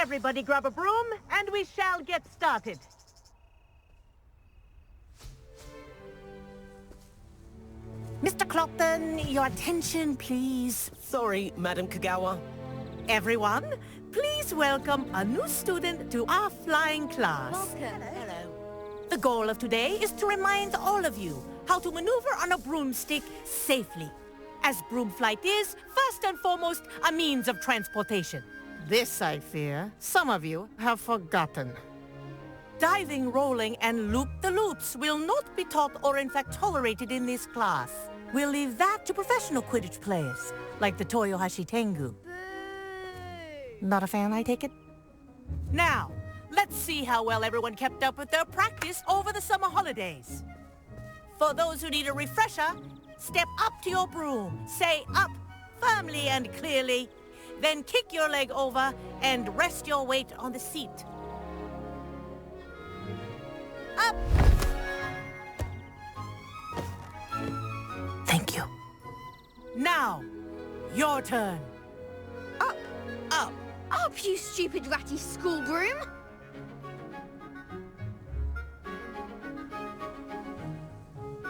Everybody grab a broom, and we shall get started. Mr. Clopton, your attention, please. Sorry, Madam Kagawa. Everyone, please welcome a new student to our flying class. Welcome. Hello. The goal of today is to remind all of you how to maneuver on a broomstick safely, as broom flight is, first and foremost, a means of transportation. This, I fear, some of you have forgotten. Diving, rolling, and loop-the-loops will not be taught or in fact tolerated in this class. We'll leave that to professional Quidditch players, like the Toyohashi Tengu. Not a fan, I take it? Now, let's see how well everyone kept up with their practice over the summer holidays. For those who need a refresher, step up to your broom, say up firmly and clearly, then kick your leg over and rest your weight on the seat. Up! Thank you. Now, your turn. Up, Up. up, you stupid ratty school broom!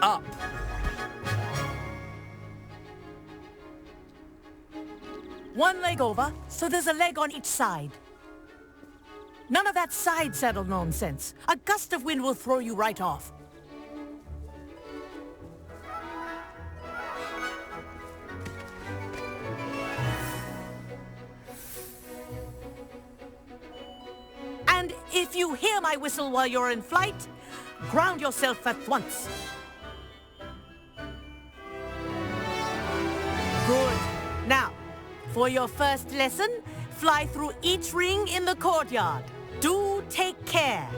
Up. One leg over, so there's a leg on each side. None of that side saddle nonsense. A gust of wind will throw you right off. And if you hear my whistle while you're in flight, ground yourself at once. Good. Now, for your first lesson, fly through each ring in the courtyard. Do take care.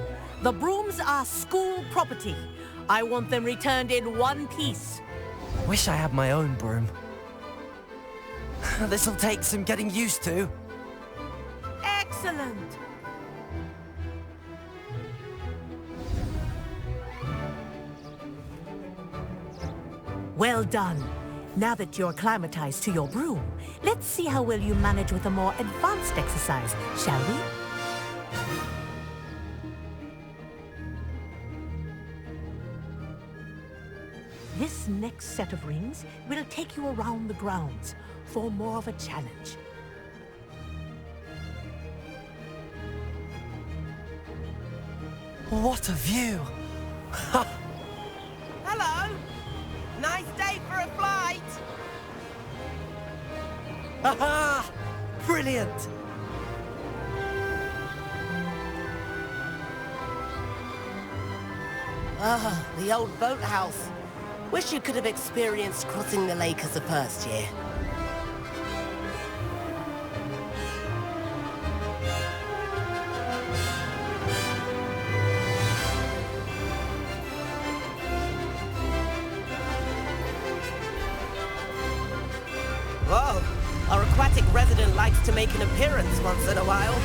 The brooms are school property. I want them returned in one piece. Wish I had my own broom. This'll take some getting used to. Excellent. Well done. Now that you're acclimatized to your broom, let's see how well you manage with a more advanced exercise, shall we? This next set of rings will take you around the grounds for more of a challenge. What a view! Hello! Nice day for a flight! Haha! Brilliant! Ah, the old boathouse. Wish you could have experienced crossing the lake as a first year. Whoa! Our aquatic resident likes to make an appearance once in a while.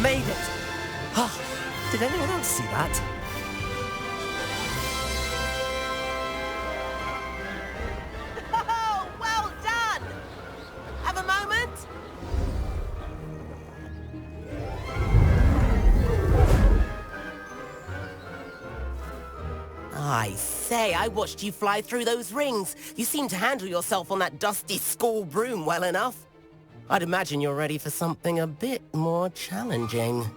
Made it! Oh, did anyone else see that? Oh, well done! Have a moment? I say, I watched you fly through those rings. You seem to handle yourself on that dusty school broom well enough. I'd imagine you're ready for something a bit more challenging.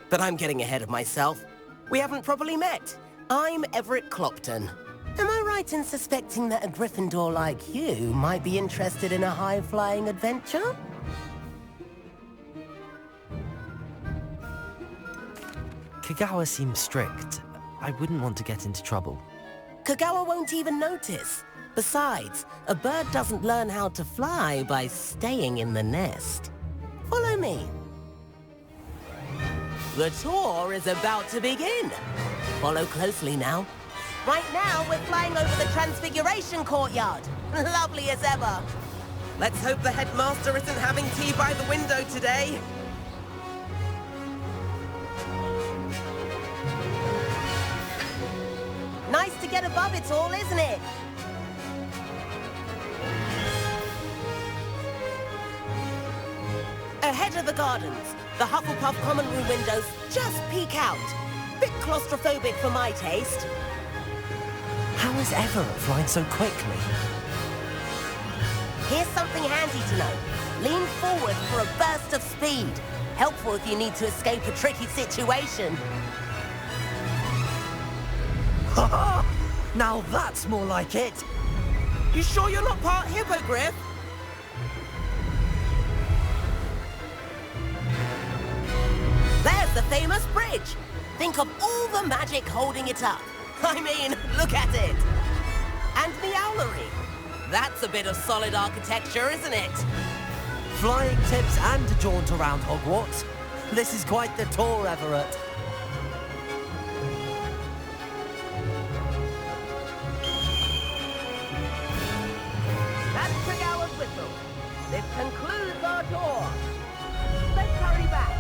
But I'm getting ahead of myself. We haven't properly met. I'm Everett Clopton. Am I right in suspecting that a Gryffindor like you might be interested in a high-flying adventure? Kagawa seems strict. I wouldn't want to get into trouble. Kagawa won't even notice. Besides, a bird doesn't learn how to fly by staying in the nest. Follow me. The tour is about to begin. Follow closely now. Right now, we're flying over the Transfiguration Courtyard. Lovely as ever. Let's hope the headmaster isn't having tea by the window today. to get above it all, isn't it? Ahead of the gardens, the Hufflepuff common room windows just peek out. Bit claustrophobic for my taste. How is Everett flying so quickly? Here's something handy to know. Lean forward for a burst of speed. Helpful if you need to escape a tricky situation. Now that's more like it. You sure you're not part hippogriff? There's the famous bridge. Think of all the magic holding it up. I mean, look at it. And the owlery. That's a bit of solid architecture, isn't it? Flying tips and a jaunt around Hogwarts. This is quite the tour, Everett. That's 3 hours whistle. This concludes our tour. Let's hurry back.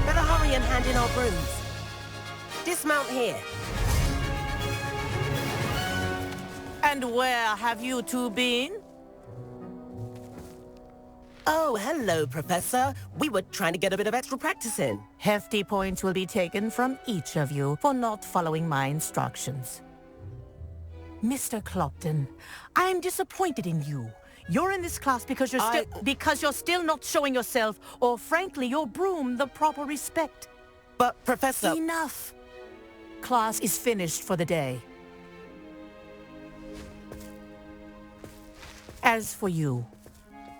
Better hurry and hand in our brooms. Dismount here. And where have you two been? Oh, hello, Professor. We were trying to get a bit of extra practice in. Hefty points will be taken from each of you for not following my instructions. Mr. Clopton, I'm disappointed in you. You're in this class because you're still not showing yourself, or frankly, your broom, the proper respect. But, Professor... Enough. Class is finished for the day. As for you,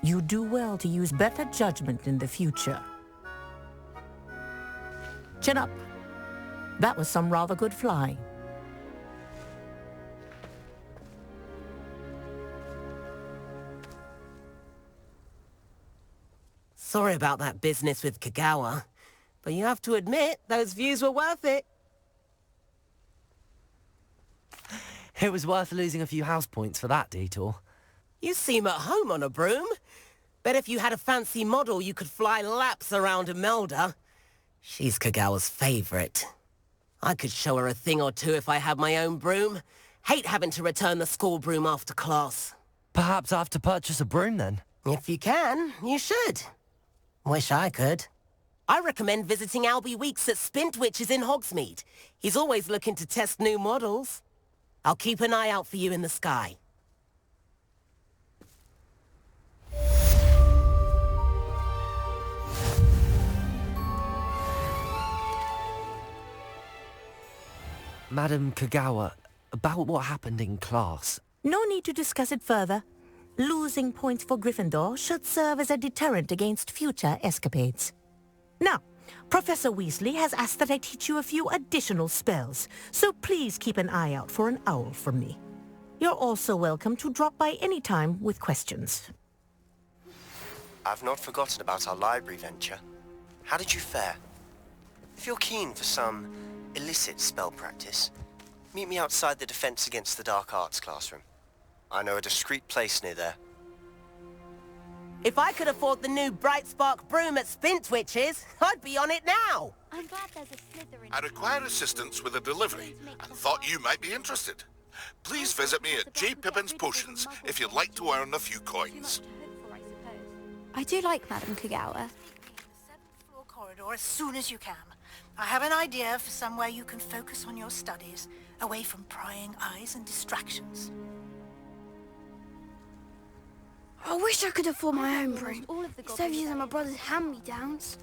you do well to use better judgment in the future. Chin up. That was some rather good flying. Sorry about that business with Kagawa, but you have to admit, those views were worth it. It was worth losing a few house points for that detour. You seem at home on a broom. Bet if you had a fancy model, you could fly laps around Imelda. She's Kagawa's favorite. I could show her a thing or two if I had my own broom. Hate having to return the school broom after class. Perhaps I have to purchase a broom then. If you can, you should. Wish I could. I recommend visiting Albie Weeks at Spintwitches in Hogsmeade. He's always looking to test new models. I'll keep an eye out for you in the sky. Madam Kagawa, about what happened in class. No need to discuss it further. Losing points for Gryffindor should serve as a deterrent against future escapades. Now, Professor Weasley has asked that I teach you a few additional spells, so please keep an eye out for an owl from me. You're also welcome to drop by any time with questions. I've not forgotten about our library venture. How did you fare? If you're keen for some illicit spell practice, meet me outside the Defense Against the Dark Arts classroom. I know a discreet place near there. If I could afford the new Bright Spark broom at Spintwitches, I'd be on it now. I'm glad there's a Slytherin. I require assistance with a delivery and thought you might be interested. Please visit me at J. Pippin's Potions if you'd like to earn a few coins. I do like Madam Kagawa. The 7th floor corridor as soon as you can. I have an idea for somewhere you can focus on your studies, away from prying eyes and distractions. I wish I could afford my own broom, instead of using my brother's hand-me-downs.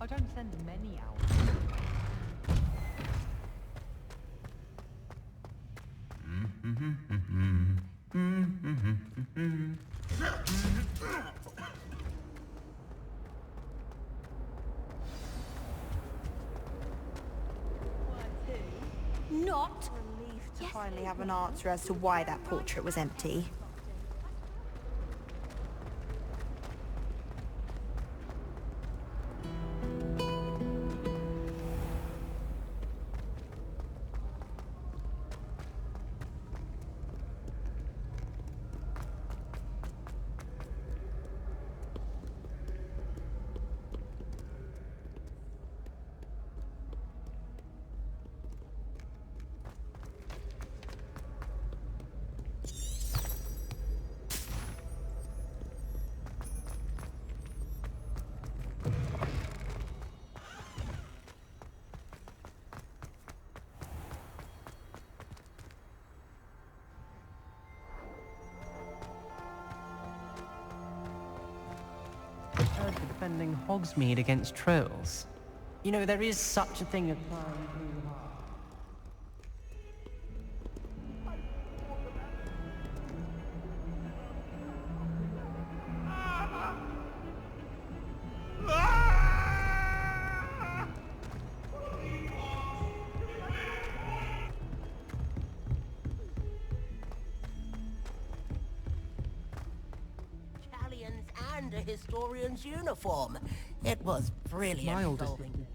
I don't send many out. Not relieved to finally have an answer as to why that portrait was empty. Heard for defending Hogsmeade against trolls. You know, there is such a thing as flying too hard. And a historian's uniform. It was brilliant. My oldest filming. thing.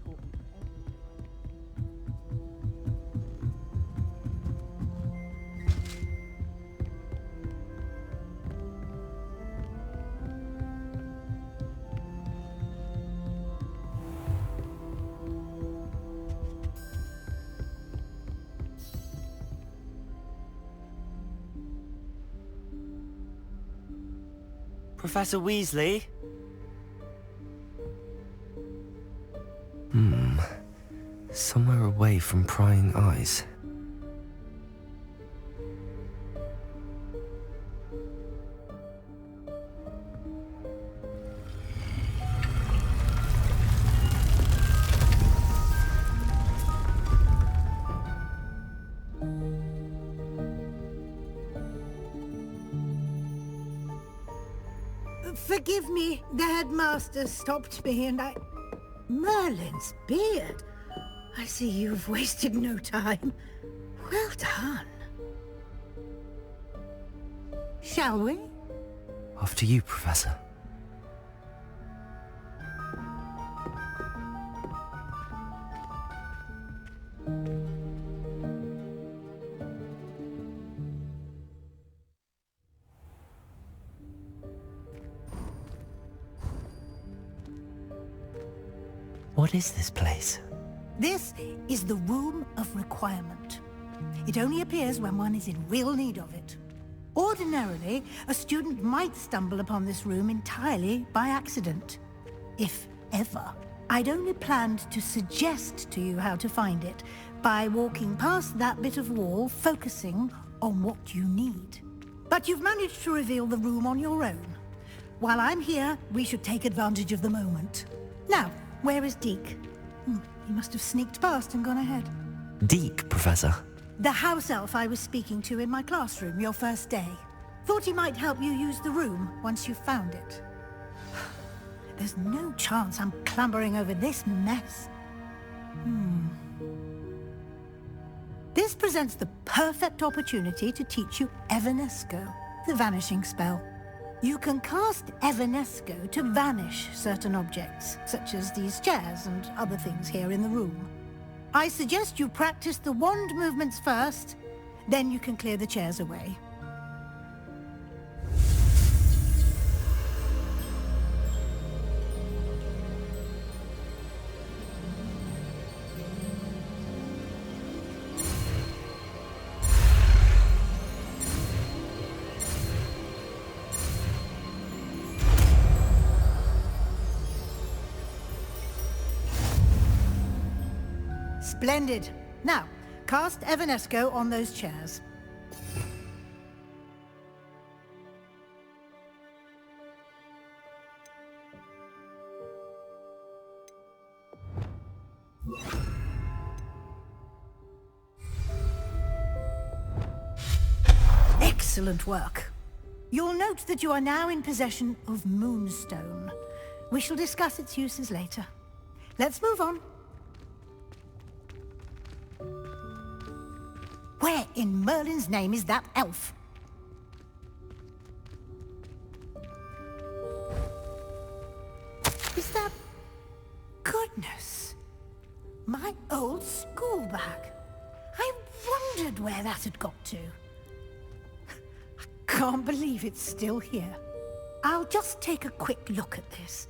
Professor Weasley? Somewhere away from prying eyes. Forgive me, the headmaster stopped me and I... Merlin's beard. I see you've wasted no time. Well done. Shall we? After you, Professor. What is this place? This is the Room of Requirement. It only appears when one is in real need of it. Ordinarily, a student might stumble upon this room entirely by accident. If ever. I'd only planned to suggest to you how to find it by walking past that bit of wall, focusing on what you need. But you've managed to reveal the room on your own. While I'm here, we should take advantage of the moment. Now, where is Deke? He must have sneaked past and gone ahead. Deke, Professor. The house elf I was speaking to in my classroom your first day. Thought he might help you use the room once you found it. There's no chance I'm clambering over this mess. This presents the perfect opportunity to teach you Evanesco, the vanishing spell. You can cast Evanesco to vanish certain objects, such as these chairs and other things here in the room. I suggest you practice the wand movements first, then you can clear the chairs away. Splendid. Now, cast Evanesco on those chairs. Excellent work. You'll note that you are now in possession of Moonstone. We shall discuss its uses later. Let's move on. Where in Merlin's name is that elf? Is that... Goodness! My old school bag. I wondered where that had got to. I can't believe it's still here. I'll just take a quick look at this.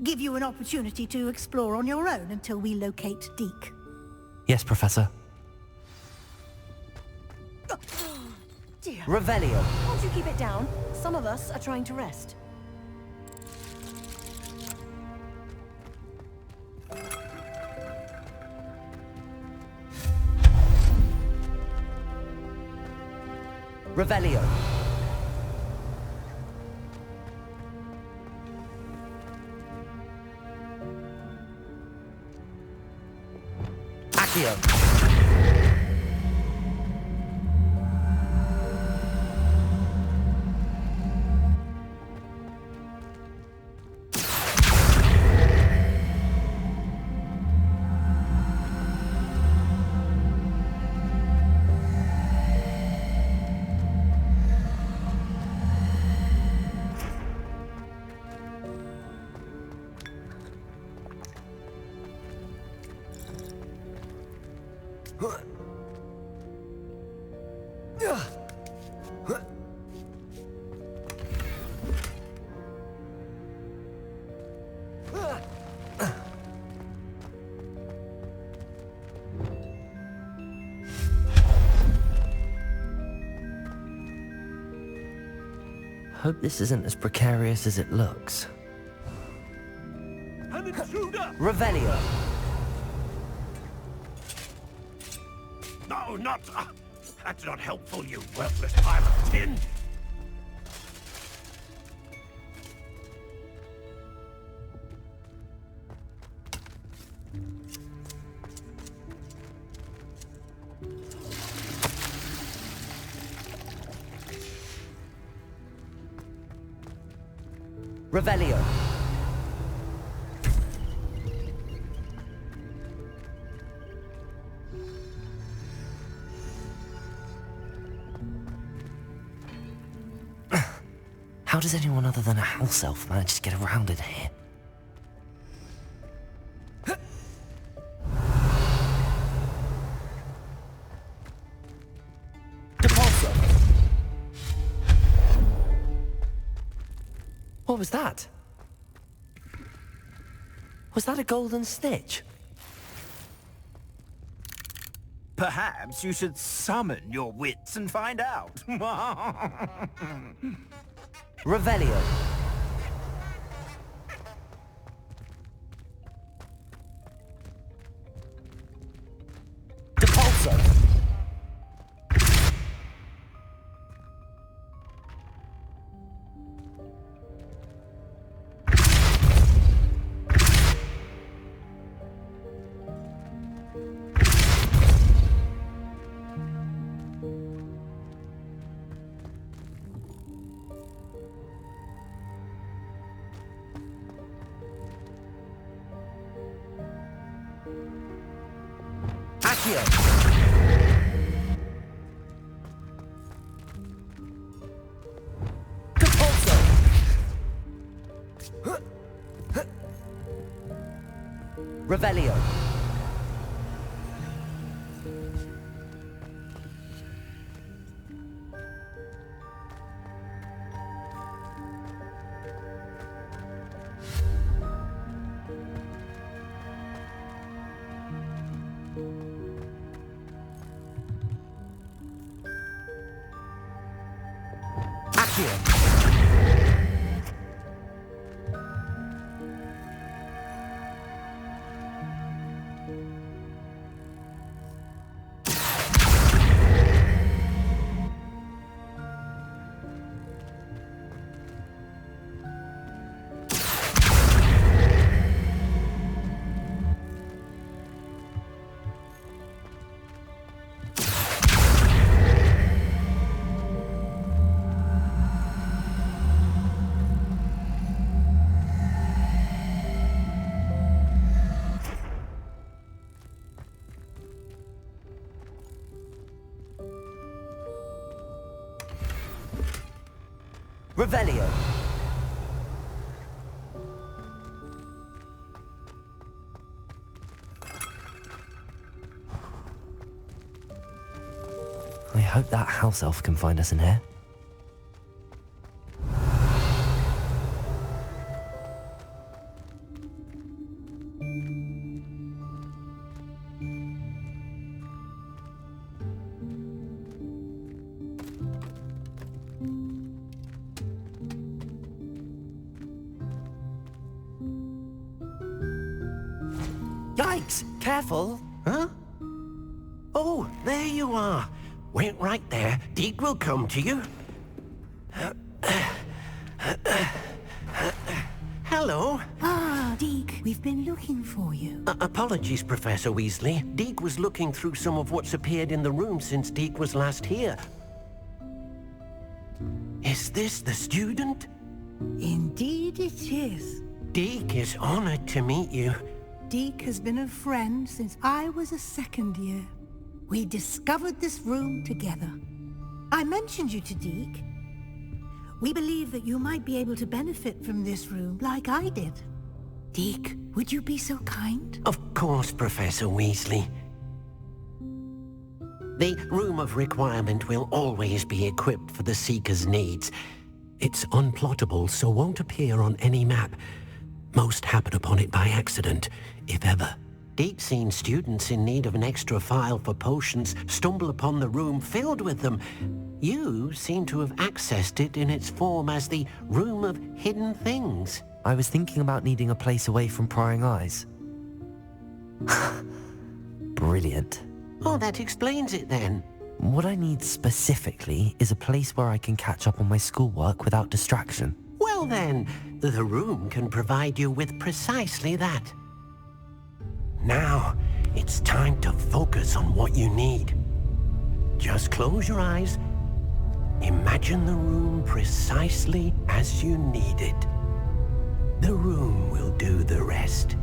Give you an opportunity to explore on your own until we locate Deke. Yes, Professor. Dear. Revelio. Can't you keep it down? Some of us are trying to rest. Revelio. Accio. Hope this isn't as precarious as it looks. An intruder! Revelio. No, not... that's not helpful, you worthless pile of tin! Revelio. How does anyone other than a house elf manage to get around in here? What was that? Was that a golden snitch? Perhaps you should summon your wits and find out. Revelio. Depulso. Accio. Depulso. Revelio. Accio. Revelio. I hope that house elf can find us in here. Yikes! Careful! Huh? Oh, there you are. Wait right there. Deke will come to you. Hello. Ah, Deke, we've been looking for you. Apologies, Professor Weasley. Deke was looking through some of what's appeared in the room since Deke was last here. Is this the student? Indeed it is. Deke is honored to meet you. Deke has been a friend since I was a second year. We discovered this room together. I mentioned you to Deke. We believe that you might be able to benefit from this room like I did. Deke, would you be so kind? Of course, Professor Weasley. The Room of Requirement will always be equipped for the Seeker's needs. It's unplottable, so won't appear on any map. Most happen upon it by accident, if ever. Deke's seen students in need of an extra file for potions stumble upon the room filled with them. You seem to have accessed it in its form as the Room of Hidden Things. I was thinking about needing a place away from prying eyes. Brilliant. Oh, that explains it then. What I need specifically is a place where I can catch up on my schoolwork without distraction. Well then, the room can provide you with precisely that. Now, it's time to focus on what you need. Just close your eyes. Imagine the room precisely as you need it. The room will do the rest.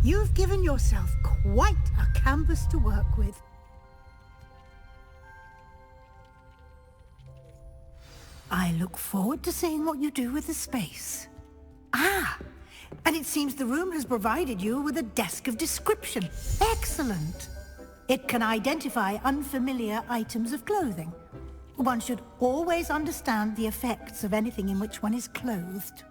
You've given yourself quite a canvas to work with. I look forward to seeing what you do with the space. Ah, and it seems the room has provided you with a desk of description. Excellent. It can identify unfamiliar items of clothing. One should always understand the effects of anything in which one is clothed.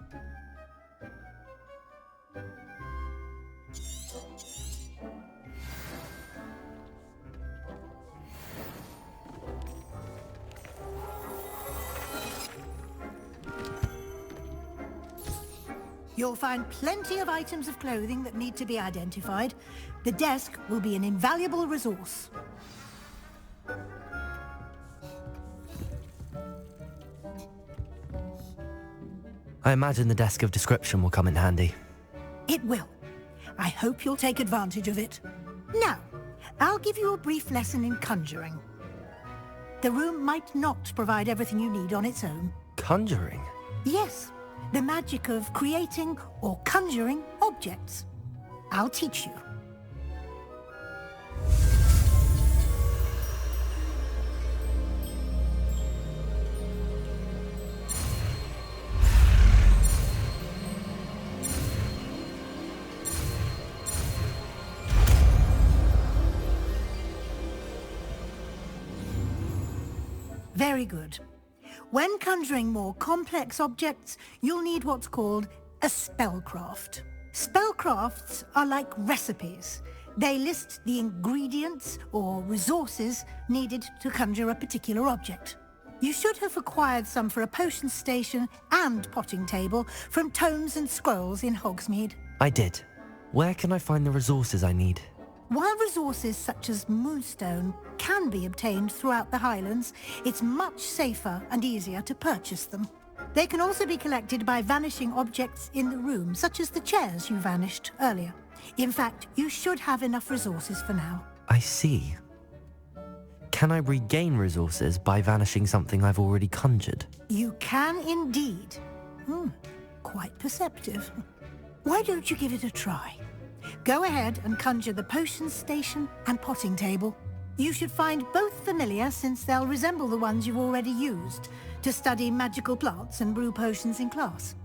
You'll find plenty of items of clothing that need to be identified. The desk will be an invaluable resource. I imagine the desk of description will come in handy. It will. I hope you'll take advantage of it. Now, I'll give you a brief lesson in conjuring. The room might not provide everything you need on its own. Conjuring? Yes. The magic of creating or conjuring objects. I'll teach you. Very good. When conjuring more complex objects, you'll need what's called a spellcraft. Spellcrafts are like recipes. They list the ingredients or resources needed to conjure a particular object. You should have acquired some for a potion station and potting table from tomes and scrolls in Hogsmeade. I did. Where can I find the resources I need? While resources such as moonstone can be obtained throughout the Highlands, it's much safer and easier to purchase them. They can also be collected by vanishing objects in the room, such as the chairs you vanished earlier. In fact, you should have enough resources for now. I see. Can I regain resources by vanishing something I've already conjured? You can indeed. Quite perceptive. Why don't you give it a try? Go ahead and conjure the potions station and potting table. You should find both familiar, since they'll resemble the ones you've already used to study magical plants and brew potions in class.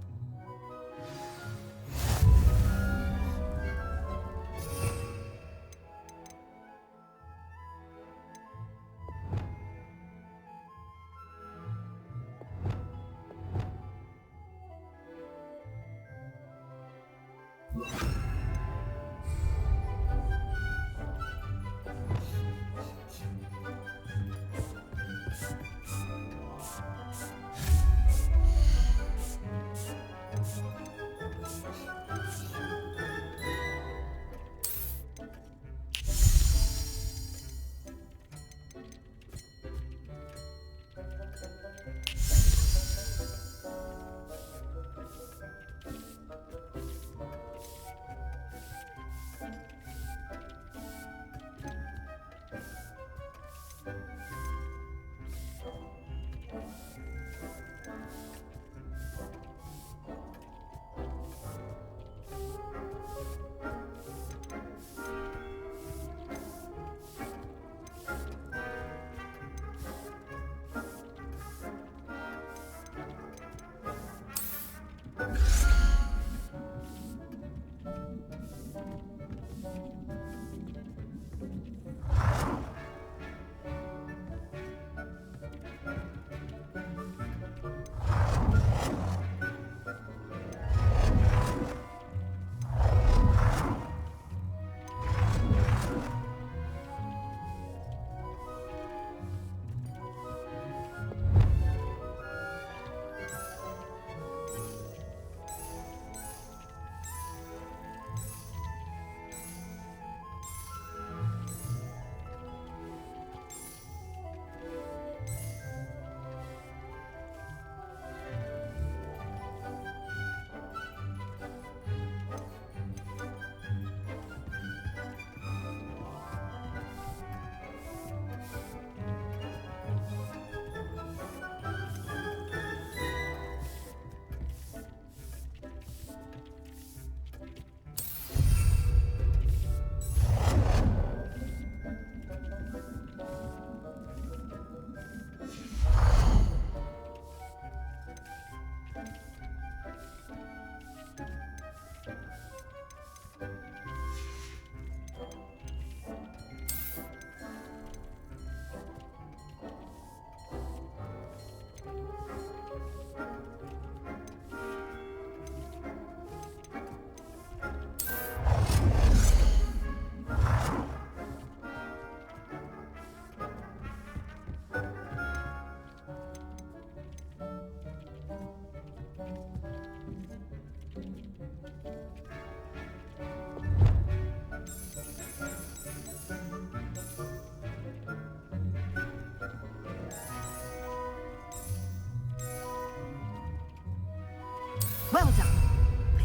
Well done.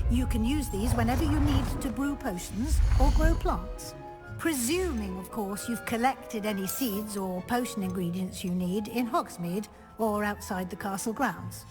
You can use these whenever you need to brew potions or grow plants. Presuming, of course, you've collected any seeds or potion ingredients you need in Hogsmeade or outside the castle grounds.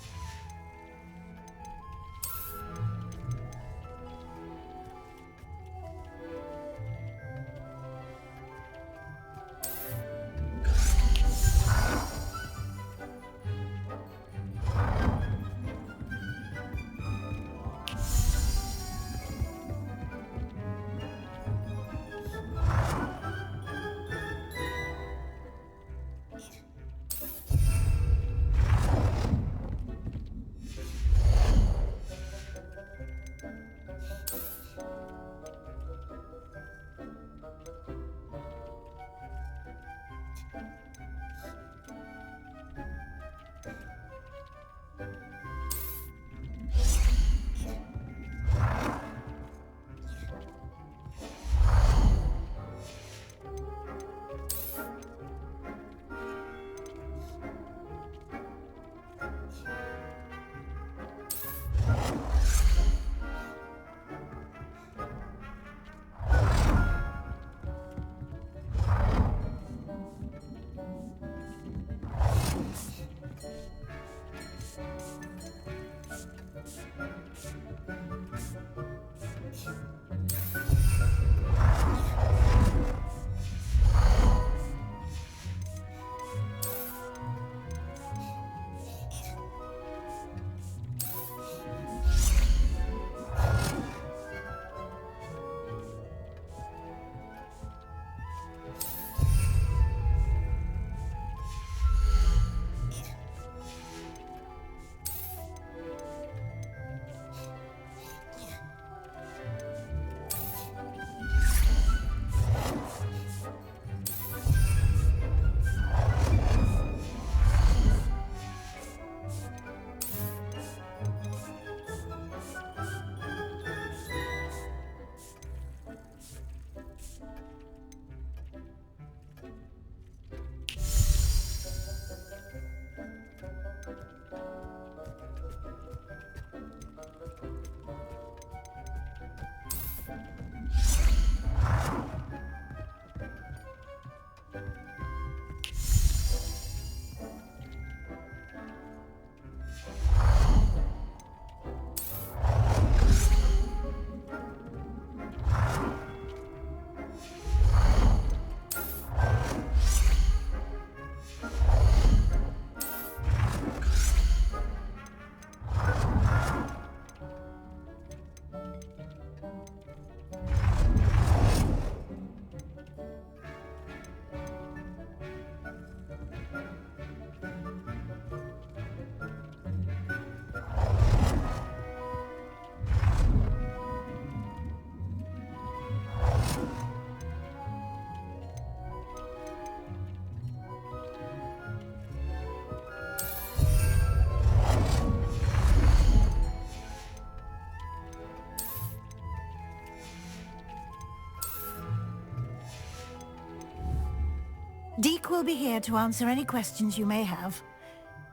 will be here to answer any questions you may have.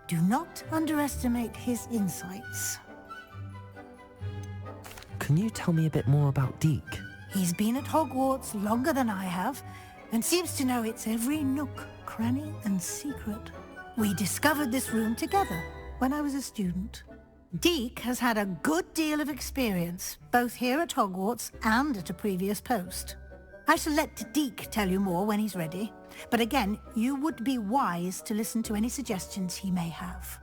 Do not underestimate his insights. Can you tell me a bit more about Deke? He's been at Hogwarts longer than I have, and seems to know its every nook, cranny, and secret. We discovered this room together when I was a student. Deke has had a good deal of experience, both here at Hogwarts and at a previous post. I shall let Deke tell you more when he's ready, but again, you would be wise to listen to any suggestions he may have.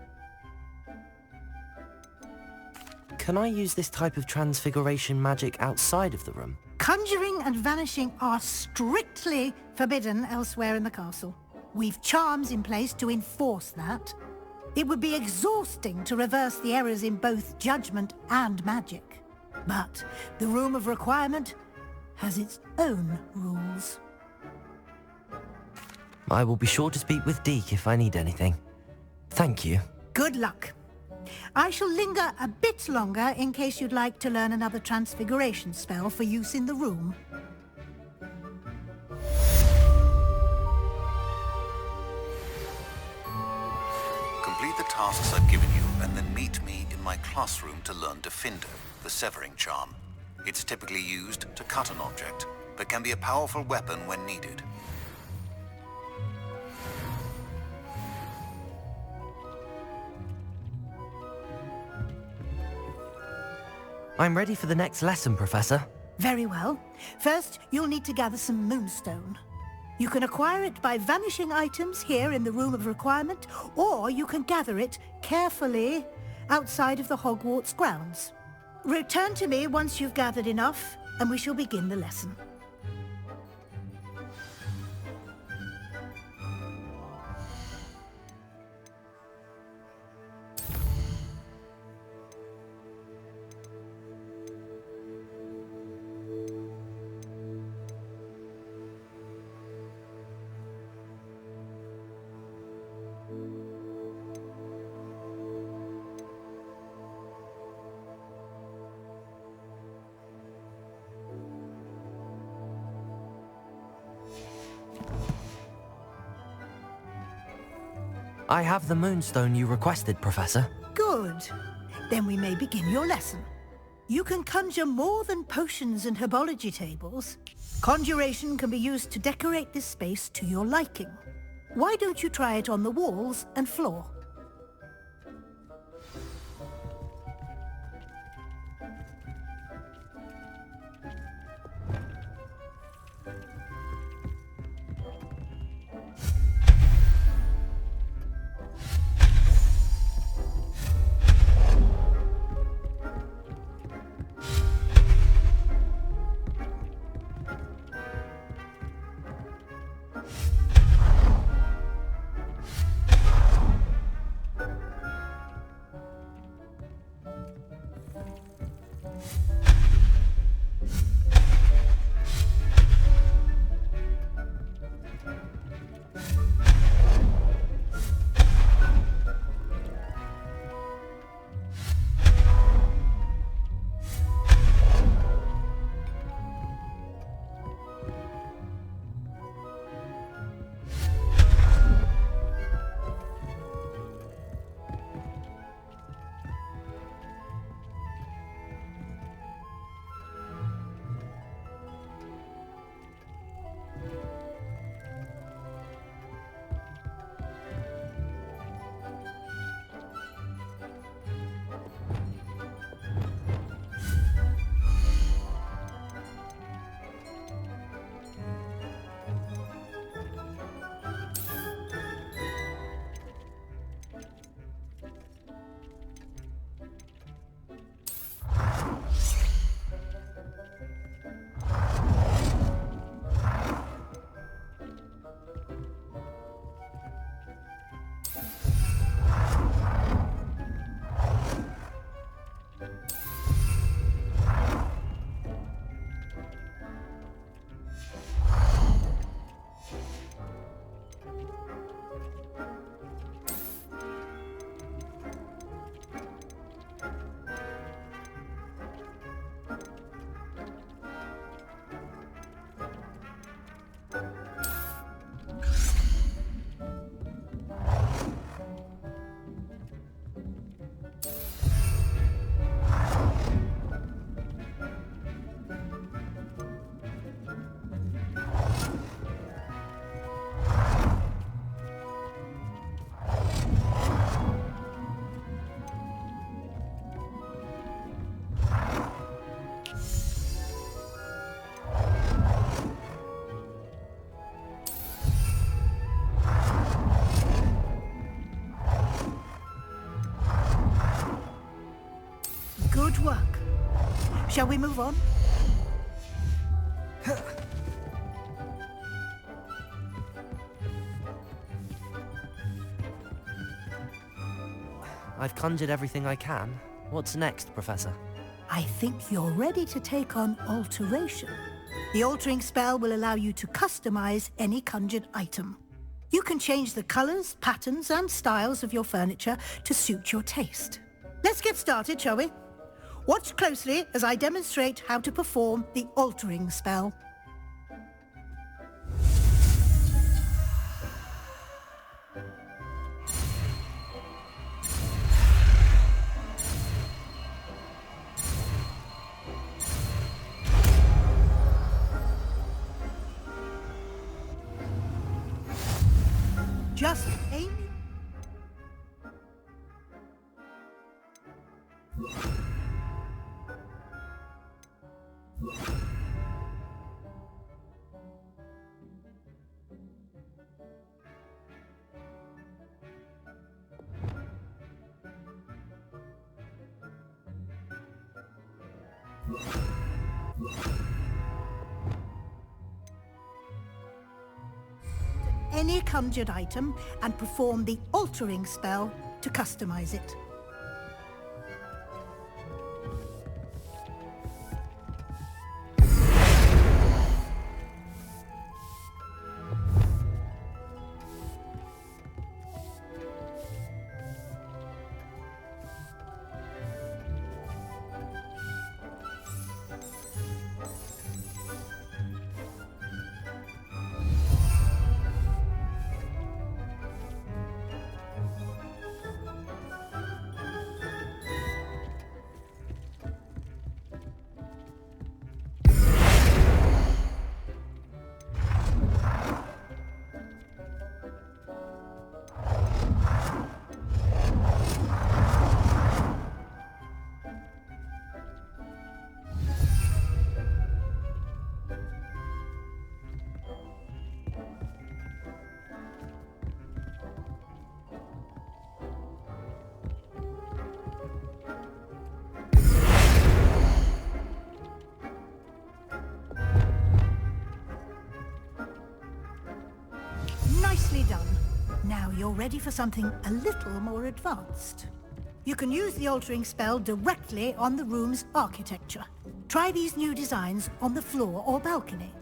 Can I use this type of transfiguration magic outside of the room? Conjuring and vanishing are strictly forbidden elsewhere in the castle. We've charms in place to enforce that. It would be exhausting to reverse the errors in both judgment and magic. But the Room of Requirement has its own rules. I will be sure to speak with Deke if I need anything. Thank you. Good luck. I shall linger a bit longer in case you'd like to learn another transfiguration spell for use in the room. Complete the tasks I've given you and then meet me in my classroom to learn Defender, the severing charm. It's typically used to cut an object, but can be a powerful weapon when needed. I'm ready for the next lesson, Professor. Very well. First, you'll need to gather some moonstone. You can acquire it by vanishing items here in the Room of Requirement, or you can gather it carefully outside of the Hogwarts grounds. Return to me once you've gathered enough, and we shall begin the lesson. I have the moonstone you requested, Professor. Good. Then we may begin your lesson. You can conjure more than potions and herbology tables. Conjuration can be used to decorate this space to your liking. Why don't you try it on the walls and floor? Good work. Shall we move on? I've conjured everything I can. What's next, Professor? I think you're ready to take on alteration. The altering spell will allow you to customize any conjured item. You can change the colors, patterns, and styles of your furniture to suit your taste. Let's get started, shall we? Watch closely as I demonstrate how to perform the altering spell. Just aim. Any conjured item and perform the altering spell to customize it. Nicely done. Now you're ready for something a little more advanced. You can use the altering spell directly on the room's architecture. Try these new designs on the floor or balcony.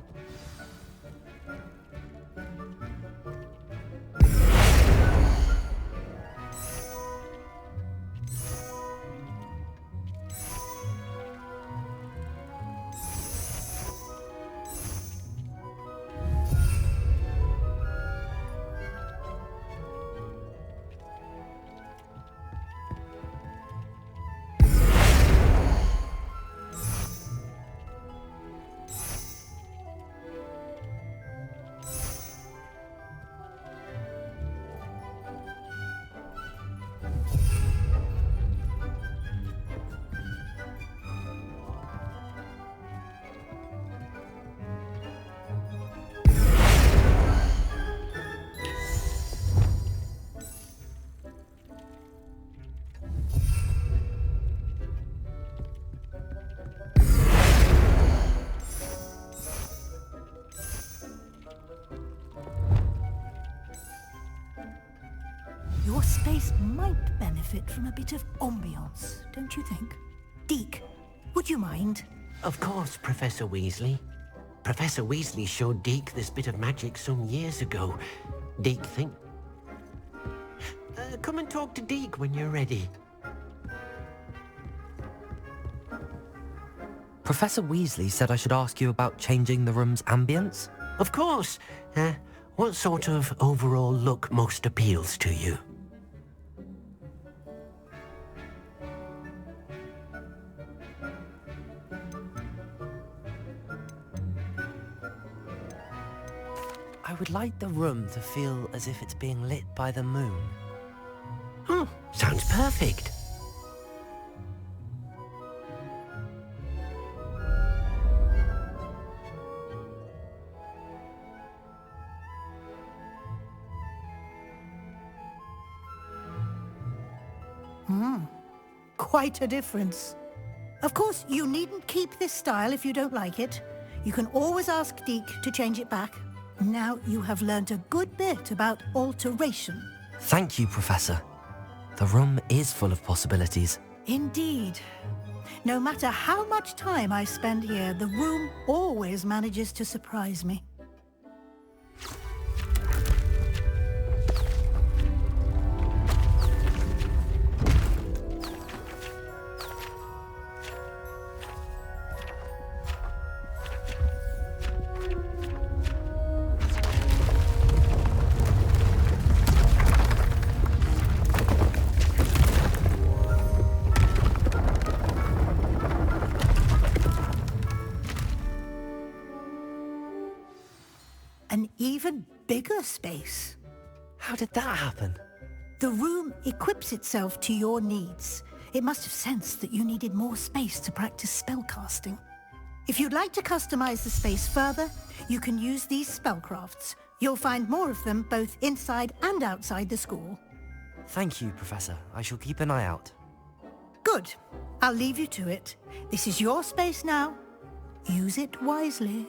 Your space might benefit from a bit of ambiance, don't you think? Deke, would you mind? Of course, Professor Weasley. Professor Weasley showed Deke this bit of magic some years ago. Deke think... come and talk to Deke when you're ready. Professor Weasley said I should ask you about changing the room's ambience? Of course. What sort of overall look most appeals to you? I would like the room to feel as if it's being lit by the moon. Oh, sounds perfect. Quite a difference. Of course, you needn't keep this style if you don't like it. You can always ask Deke to change it back. Now you have learned a good bit about alteration. Thank you, Professor. The room is full of possibilities. Indeed. No matter how much time I spend here, the room always manages to surprise me. An even bigger space. How did that happen? The room equips itself to your needs. It must have sensed that you needed more space to practice spellcasting. If you'd like to customize the space further, you can use these spellcrafts. You'll find more of them both inside and outside the school. Thank you, Professor. I shall keep an eye out. Good. I'll leave you to it. This is your space now. Use it wisely.